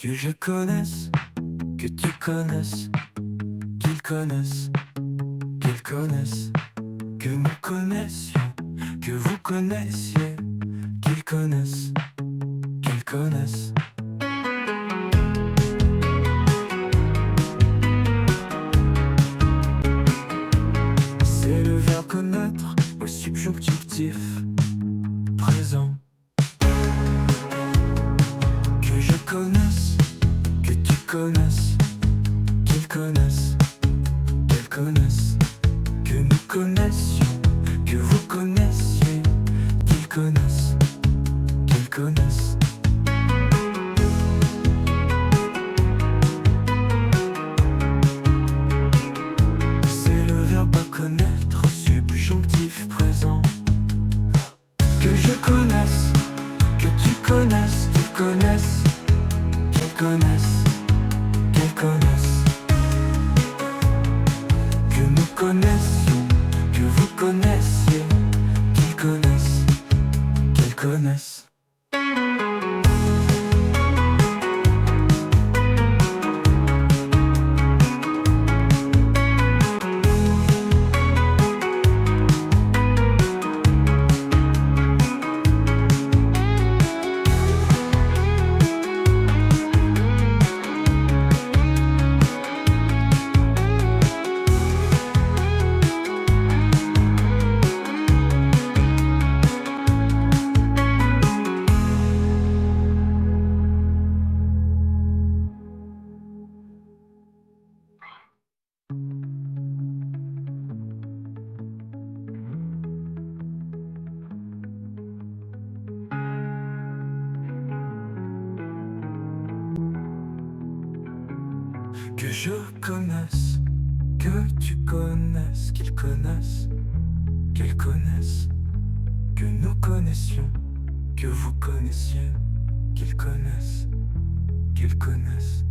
Que je connaisse, que tu connaisses, qu'ils connaissent, qu'elles connaissent, que nous connaissions, que vous connaissiez, qu'ils connaissent, qu'elles connaissent. C'est le verbe connaître au subjonctif présent. Que je connaisse, que tu connaisses, qu'ils connaissent, qu'elles connaissent, que nous connaissions, que vous connaissiez, qu'ils connaissent, qu'elles connaissent. C'est le verbe connaître au subjonctif présent. Que je connaisse, que tu connaisses, qu'ils connaissent, qu'elles connaissent, qu'elles connaissent, que nous connaissions, que vous connaissiez, qu'ils connaissent, qu'elles connaissent. Que je connaisse, que tu connaisses, qu'ils connaissent, qu'elles connaissent, que nous connaissions, que vous connaissiez, qu'ils connaissent, qu'elles connaissent.